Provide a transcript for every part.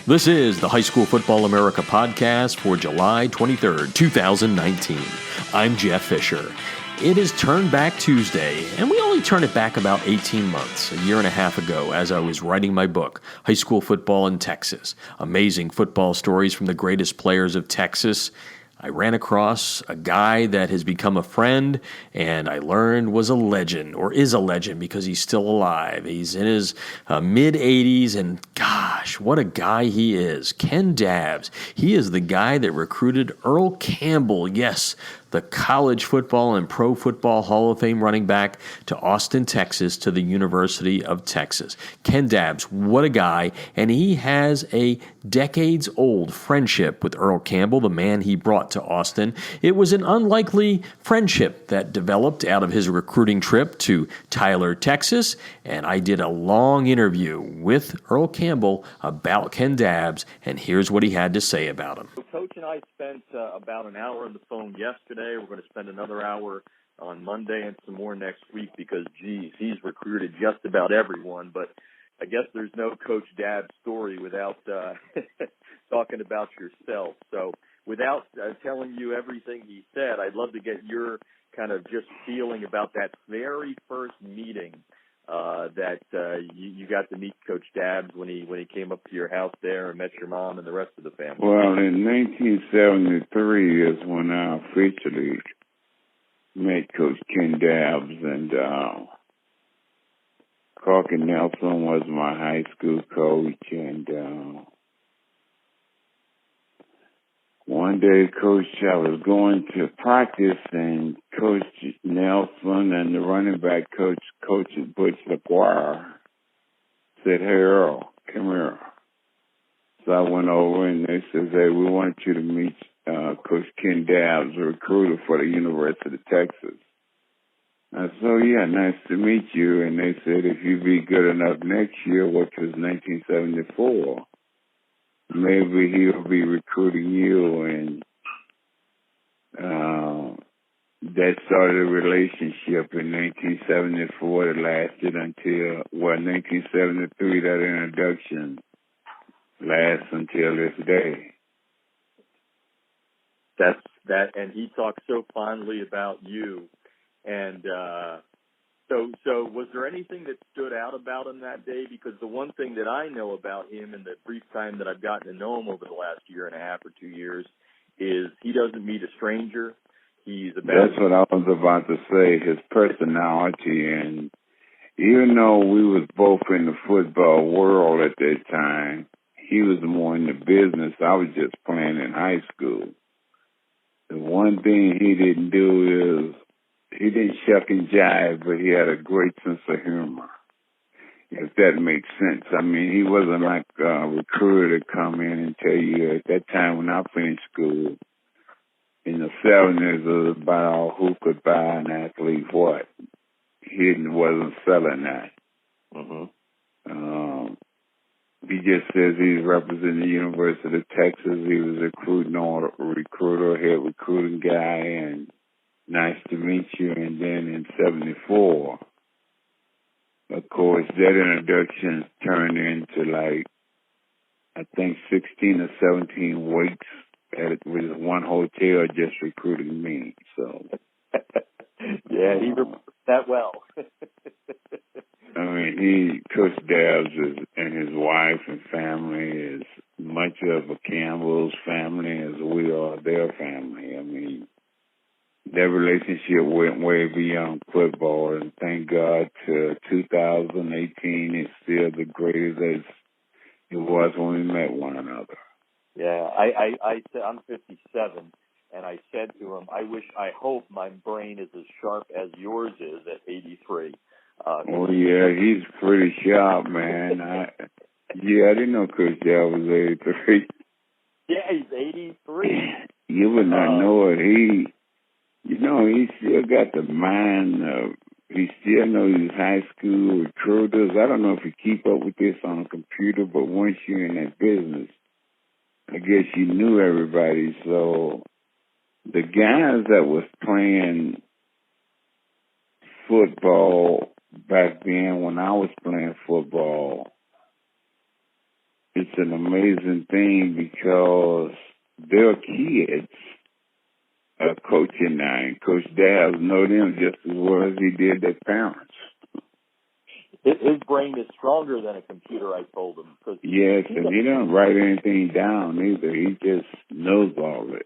This is the High School Football America podcast for July 23rd, 2019. I'm Jeff Fisher. It is Turn Back Tuesday, and we only turned it back about 18 months, a year and a half ago, as I was writing my book, High School Football in Texas. Amazing football stories from the greatest players of Texas. I ran across a guy that has become a friend, and I learned was a legend, or is a legend, because he's still alive. He's in his mid-80s, and gosh, what a guy he is. Ken Dabbs. He is the guy that recruited Earl Campbell, yes, the College Football and Pro Football Hall of Fame running back, to Austin, Texas, to the University of Texas. Ken Dabbs, what a guy, and he has a decades-old friendship with Earl Campbell, the man he brought to Austin. It was an unlikely friendship that developed out of his recruiting trip to Tyler, Texas, and I did a long interview with Earl Campbell about Ken Dabbs, and here's what he had to say about him. Coach and I spent about an hour on the phone yesterday. We're going to spend another hour on Monday and some more next week because, geez, he's recruited just about everyone. But I guess there's no Coach Dabbs story without talking about yourself. So without telling you everything he said, I'd love to get your kind of just feeling about that very first meeting that you got to meet Coach Dabbs when he came up to your house there and met your mom and the rest of the family. Well, in 1973 is when I officially met Coach Ken Dabbs, and Corky Nelson was my high school coach, and one day, Coach, I was going to practice, and Coach Nelson and the running back coach, Coach Butch LaGuire, said, "Hey, Earl, come here." So I went over, and they said, "Hey, we want you to meet Coach Ken Dabbs, a recruiter for the University of Texas." I said, "Oh, yeah, nice to meet you." And they said, "If you be good enough next year," which was 1974, maybe he'll be recruiting you, and that started a relationship in 1974 that lasted until, 1973, that introduction lasts until this day. That's that, and he talks so fondly about you. And So was there anything that stood out about him that day? Because the one thing that I know about him in the brief time that I've gotten to know him over the last year and a half or 2 years is he doesn't meet a stranger. That's what I was about to say, his personality. And even though we was both in the football world at that time, he was more in the business. I was just playing in high school. The one thing he didn't do is he didn't shuck and jive, but he had a great sense of humor, if that makes sense. I mean, he wasn't like a recruiter to come in and tell you at that time when I finished school, in the 70s, it was about who could buy an athlete what. He wasn't selling that. Mm-hmm. He just says he's representing the University of Texas. He was a recruiter, head recruiting guy, and nice to meet you. And then in 74, of course, that introduction turned into I think 16 or 17 weeks with one hotel just recruiting me. So, yeah, he remembers that well. I mean, Coach Dabbs and his wife and family is much of a Campbell's family as we are their family. I mean, their relationship went way beyond football, and thank God to 2018 is still the greatest as it was when we met one another. Yeah, I'm 57, and I said to him, I hope my brain is as sharp as yours is at 83. Oh, yeah, he's pretty sharp, man. I didn't know Coach Dabbs was 83. Yeah, he's 83. You would not know it. He still got the mind of, he still knows his high school recruiters. I don't know if you keep up with this on a computer, but once you're in that business, I guess you knew everybody. So the guys that was playing football back then when I was playing football, it an amazing thing because their kids are coaching now, and Coach Dabbs know them just as well as he did their parents. His brain is stronger than a computer, I told him. Yes, and he doesn't write anything down either. He just knows all this.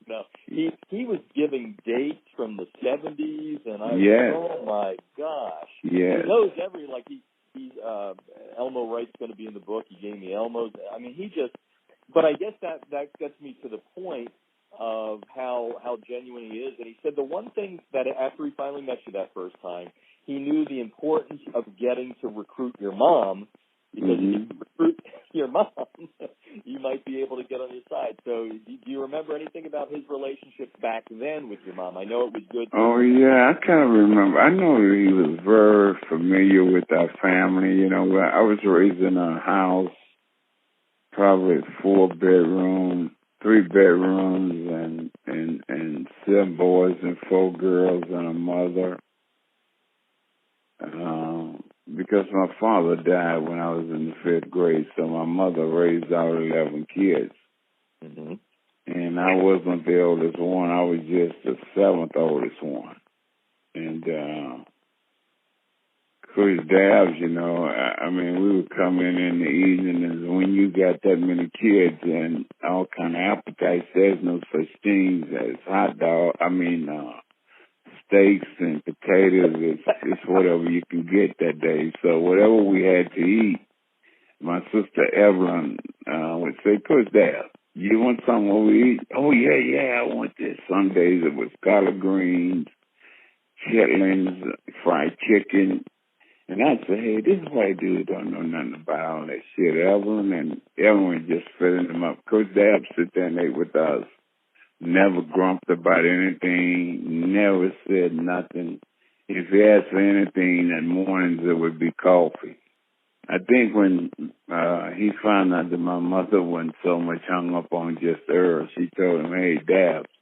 No, he was giving dates from the 70s, and I yes. oh my gosh, yes. He knows he's Elmo Wright's going to be in the book. He gave me Elmo's. I mean, but I guess that gets me to the point of how genuine he is. And he said the one thing that after he finally met you that first time, he knew the importance of getting to recruit your mom, because if you recruit your mom, you might be able to get on your side. So do you remember anything about his relationship back then with your mom? I know it was good. Oh, yeah, I kind of remember. I know he was very familiar with our family. You know, I was raised in a house, probably 4 bedrooms, 3 bedrooms, and 7 boys and 4 girls and a mother. Because my father died when I was in the 5th grade, so my mother raised our 11 kids. Mm-hmm. And I wasn't the oldest one. I was just the 7th oldest one. And Coach Dabbs, you know, I mean, we would come in the evenings when you got that many kids and all kind of appetites. There's no such things as hot dog. Steaks and potatoes. It's whatever you can get that day. So whatever we had to eat, my sister Evelyn would say, Coach Dabbs, you want something over to eat? Oh, yeah, I want this. Some days it was collard greens, chitlins, fried chicken. And I'd say, hey, this white dude don't know nothing about all that shit. Evelyn just filling them up. Coach Dabbs sit there and ate with us. Never grumped about anything, never said nothing. If he asked for anything that mornings, it would be coffee. I think when he found out that my mother wasn't so much hung up on just Earl, she told him, hey, Dabbs,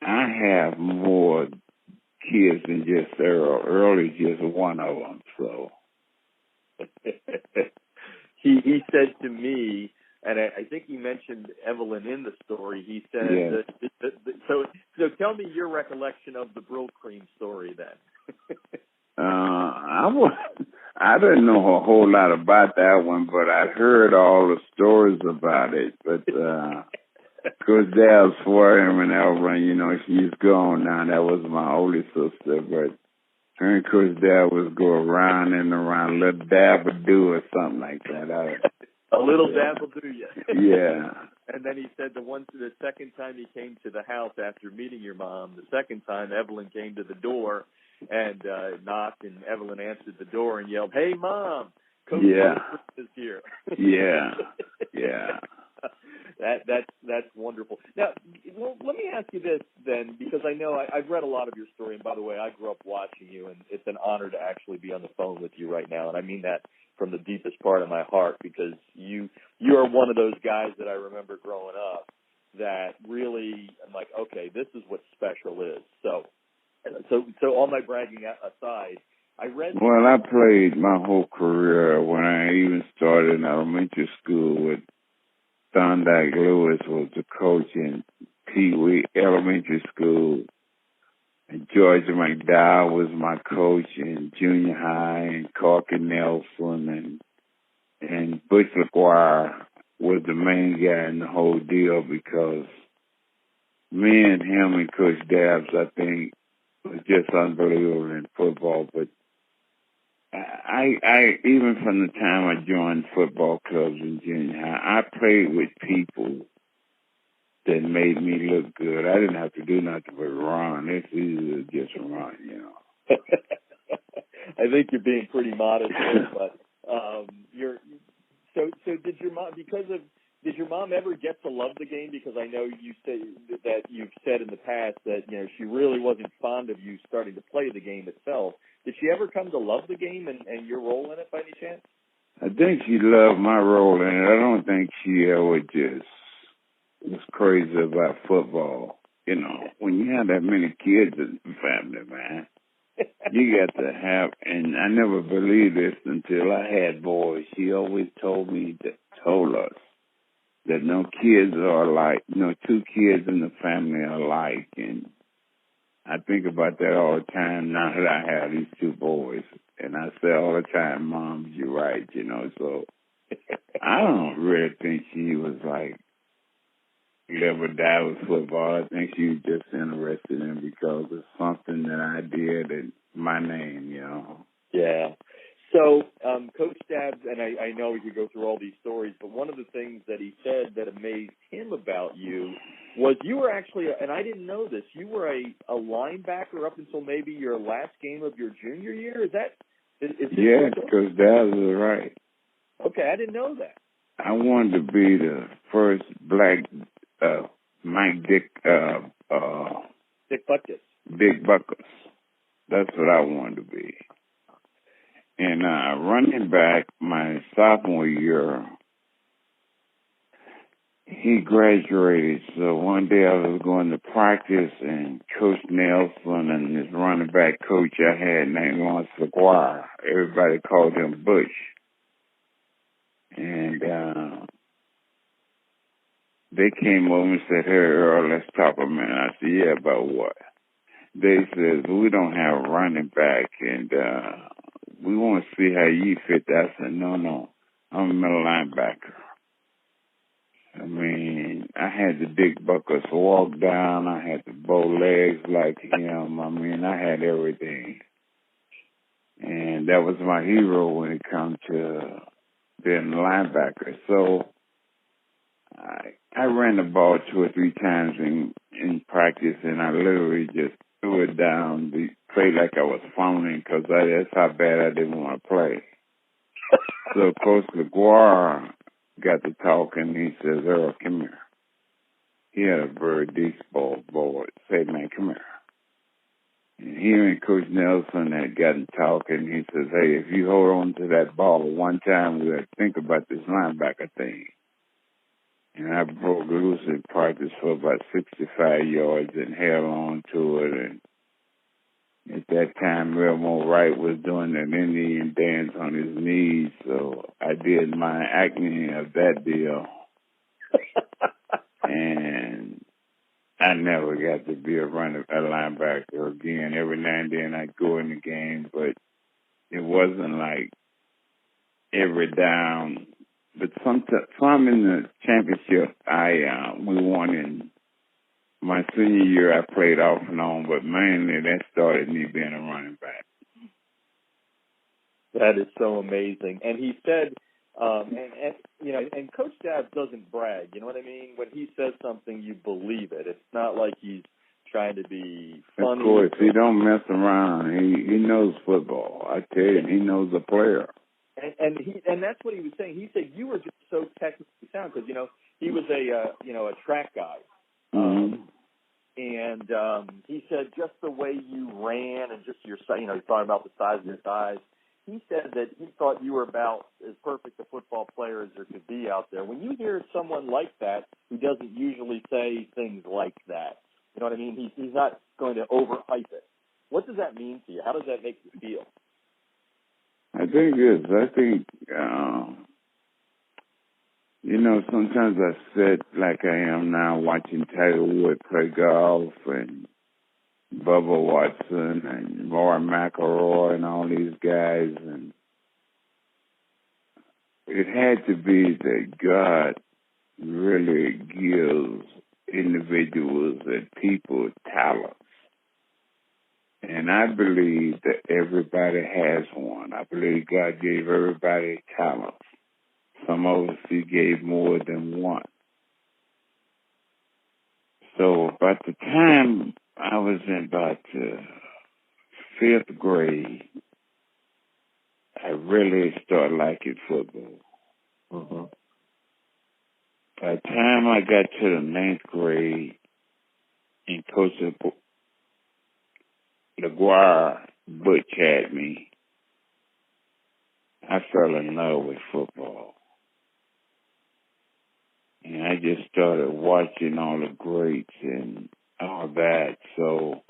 I have more kids than just Earl. Earl is just one of them, so. He said to me, and I think he mentioned Evelyn in the story. He said, yes. So tell me your recollection of the Brill Cream story then. I didn't know a whole lot about that one, but I'd heard all the stories about it. But Coach Dale swore him and Evelyn, you know, she's gone now. That was my oldest sister, but her and Coach Dale was go around and around, little dab-a-do or something like that. A little dab will do you. Yeah. And then he said the second time he came to the house after meeting your mom, the second time Evelyn came to the door and knocked, and Evelyn answered the door and yelled, "Hey, Mom, Coach is here." Yeah. That's wonderful. Now, well, let me ask you this then, because I know I've read a lot of your story, and by the way, I grew up watching you, and it's an honor to actually be on the phone with you right now, and I mean that from the deepest part of my heart, because you are one of those guys that I remember growing up that really, I'm like, okay, this is what special is. So all my bragging aside, I read. Well, I played my whole career. When I even started in elementary school with Thorndike Lewis was the coach in Pee Wee Elementary School. And Georgia McDowell was my coach in junior high, and Corky Nelson and Butch LaGuire was the main guy in the whole deal, because me and him and Coach Dabbs, I think, was just unbelievable in football. But I even from the time I joined football clubs in junior high, I played with people that made me look good. I didn't have to do nothing but run. It's easy to just run, you know. I think you're being pretty modest here, but so did your mom, did your mom ever get to love the game? Because I know you say that you've said in the past that, you know, she really wasn't fond of you starting to play the game itself. Did she ever come to love the game and your role in it by any chance? I think she loved my role in it. I don't think she ever just was crazy about football. You know, when you have that many kids in the family, man, you got to have, and I never believed this until I had boys. She always told me that told us that no kids are alike, no two kids in the family are alike. And I think about that all the time now that I have these two boys. And I say all the time, Mom, you're right, you know. So I don't really think she was like, live or die with football. I think she was just interested in it because it's something that I did in my name, you know. Yeah. So, Coach Dabbs, and I know we could go through all these stories, but one of the things that he said that amazed him about you was you were actually, and I didn't know this, you were a linebacker up until maybe your last game of your junior year? Is Yeah, Coach Dabbs was right. Okay, I didn't know that. I wanted to be the first black Dick Butkus. Dick Buckers. That's what I wanted to be. And running back my sophomore year, he graduated. So one day I was going to practice, and Coach Nelson and his running back coach I had named Lawrence LaGuire. Everybody called him Bush. And they came over and said, "Hey, Earl, let's talk a minute." I said, "Yeah, about what?" They said, "We don't have a running back, and we want to see how you fit." I said, No, I'm a middle linebacker. I mean, I had the Dick Buckers walk down. I had the bow legs like him. I mean, I had everything. And that was my hero when it comes to being a linebacker. So I ran the ball 2 or 3 times in practice, and I literally just threw it down, played like I was phoning because that's how bad I didn't want to play. So Coach LaGuire got to talking. He says, "Earl, come here." He had a very deep ball board. Say, "Man, come here." And he and Coach Nelson had gotten talking. He says, "Hey, if you hold on to that ball one time, we'll think about this linebacker thing." And I broke loose in practice for about 65 yards and held on to it. And at that time, Wilmo Wright was doing an Indian dance on his knees, so I did my acne of that deal. And I never got to be a linebacker again. Every now and then I'd go in the game, but it wasn't like every down. But some in the championship, we won in my senior year. I played off and on, but mainly that started me being a running back. That is so amazing. And he said, and Coach Dabbs doesn't brag. You know what I mean? When he says something, you believe it. It's not like he's trying to be funny. Of course, he don't mess around. He knows football. I tell you, he knows the player. And that's what he was saying. He said you were just so technically sound because he was a track guy, and he said just the way you ran and just your he's talking about the size of your thighs. He said that he thought you were about as perfect a football player as there could be out there. When you hear someone like that who doesn't usually say things like that, you know what I mean? He's not going to overhype it. What does that mean to you? How does that make you feel? I think sometimes I sit like I am now watching Tiger Woods play golf and Bubba Watson and Roy McIlroy and all these guys, and it had to be that God really gives individuals and people talents. And I believe that everybody has one. I believe God gave everybody talents. Some of us, He gave more than one. So by the time I was in about 5th grade, I really started liking football. Mm-hmm. By the time I got to the 9th grade and Coach LaGuire Butch had me, I fell in love with football. And I just started watching all the greats and all that. So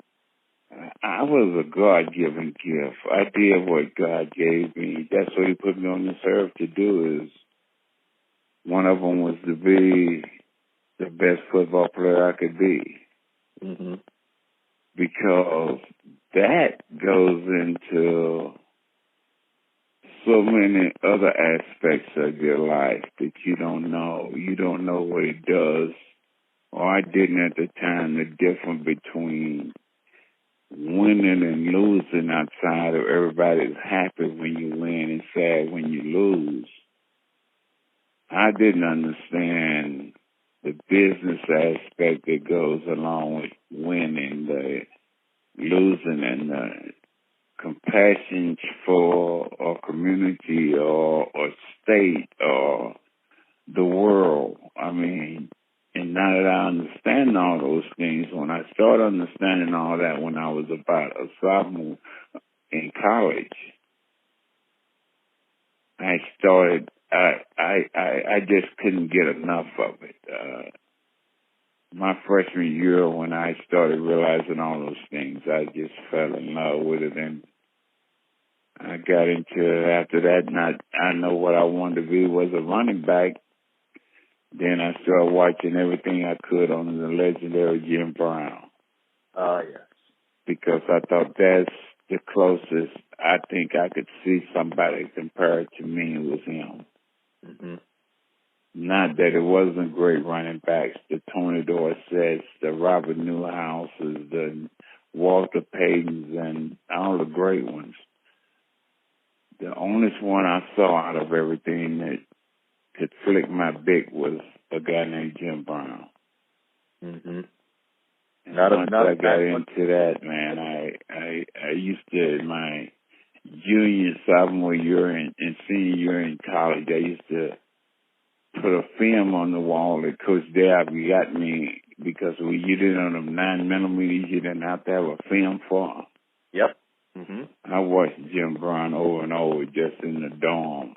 I was a God-given gift. I did what God gave me. That's what He put me on this earth to do, is one of them was to be the best football player I could be. Mm-hmm. Because that goes into so many other aspects of your life that you don't know. You don't know what it does, or I didn't at the time, the difference between winning and losing outside of everybody's happy when you win and sad when you lose. I didn't understand the business aspect that goes along with winning, the losing, and the compassion for a community or state or the world. I mean, and now that I understand all those things, when I started understanding all that when I was about a sophomore in college, I just couldn't get enough of it. My freshman year, when I started realizing all those things, I just fell in love with it, and I got into it after that, and I know what I wanted to be was a running back. Then I started watching everything I could on the legendary Jim Brown. Yes. Because I thought that's the closest I think I could see somebody compared to me was him. Mm-hmm. Not that it wasn't great running backs, the Tony Dorsetts, the Robert Newhouses, the Walter Paytons, and all the great ones. The only one I saw out of everything that could flick my big was a guy named Jim Brown. Mm-hmm. And once I got into that, man, I used to, in my junior, sophomore year, and senior year in college, I used to put a film on the wall that Coach Dab got me, because when you did on them 9mm, you didn't have to have a film for them. Yep. Mm-hmm. I watched Jim Brown over and over just in the dorm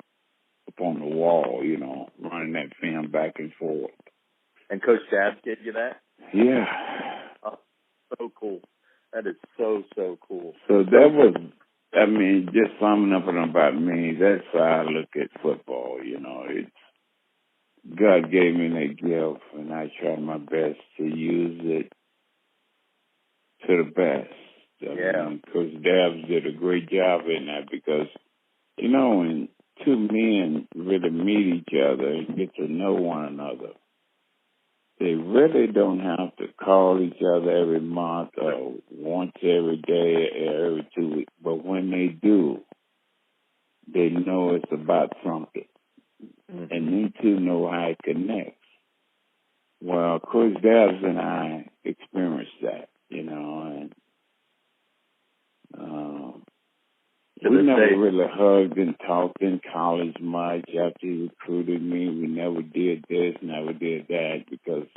up on the wall, you know, running that film back and forth. And Coach Dab gave you that? Yeah. Oh, so cool. That is so, so cool. So that was, I mean, just summing up about me, that's how I look at football, you know. It's, God gave me that gift, and I try my best to use it to the best. I mean, Coach Dabbs did a great job in that, because, you know, when two men really meet each other and get to know one another, they really don't have to call each other every month or once every day or every 2 weeks. But when they do, they know it's about something. Mm-hmm. And they two know how it connects. Well, Coach Dabbs and I experienced that, you know, and we never really hugged and talked in college much after he recruited me. We never did this, never did that, because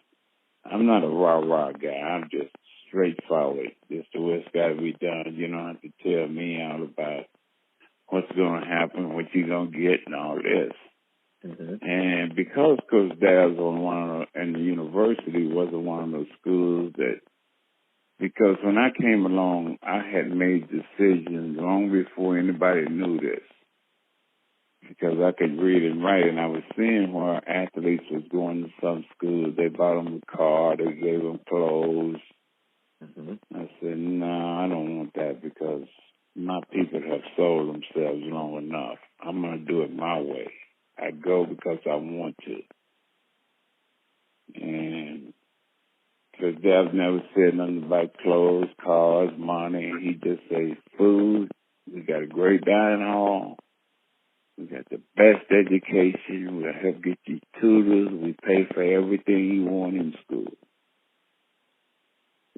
I'm not a rah-rah guy. I'm just straightforward. Just the way it's got to be done. You don't have to tell me all about what's going to happen, what you're going to get, and all this. Mm-hmm. And because Coach Dabbs and the university wasn't one of those schools that, because when I came along, I had made decisions long before anybody knew this. Because I could read and write, and I was seeing where athletes was going to some schools. They bought them a car, they gave them clothes. Mm-hmm. I said, no, I don't want that, because my people have sold themselves long enough. I'm going to do it my way. I go because I want to. And because Dad never said nothing about clothes, cars, money. He just said food. We got a great dining hall. We got the best education. We'll help get you tutors. We pay for everything you want in school.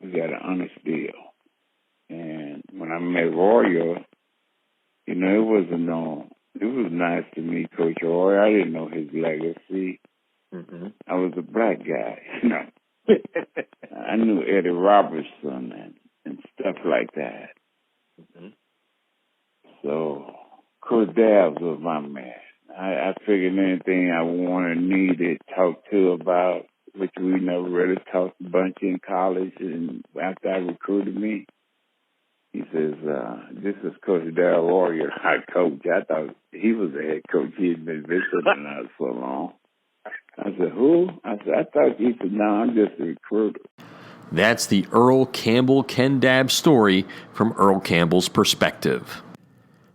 We got an honest deal. And when I met Royer, you know, it was nice to meet Coach Roy. I didn't know his legacy. Mm-hmm. I was a black guy, you know. I knew Eddie Robertson and stuff like that. Mm-hmm. So Coach Dabbs was my man. I figured anything I wanted, needed, talked to about, which we never really talked a bunch in college, and after I recruited me, he says, this is Coach Darryl Warrior, our coach. I thought he was the head coach. He had been visiting us so long. I said, who? I said, I thought you said, no, I'm just a recruiter. That's the Earl Campbell Ken Dabbs story from Earl Campbell's perspective.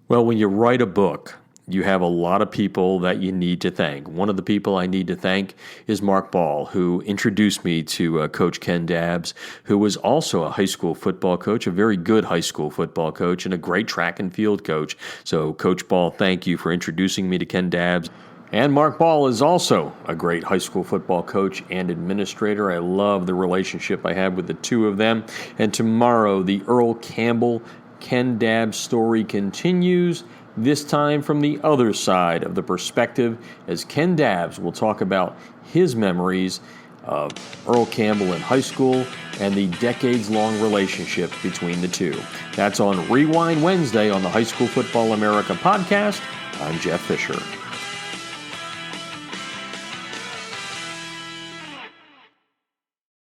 Well, when you write a book, you have a lot of people that you need to thank. One of the people I need to thank is Mark Ball, who introduced me to Coach Ken Dabbs, who was also a high school football coach, a very good high school football coach, and a great track and field coach. So, Coach Ball, thank you for introducing me to Ken Dabbs. And Mark Ball is also a great high school football coach and administrator. I love the relationship I have with the two of them. And tomorrow, the Earl Campbell Ken Dabbs story continues, this time from the other side of the perspective, as Ken Dabbs will talk about his memories of Earl Campbell in high school and the decades-long relationship between the two. That's on Rewind Wednesday on the High School Football America podcast. I'm Jeff Fisher.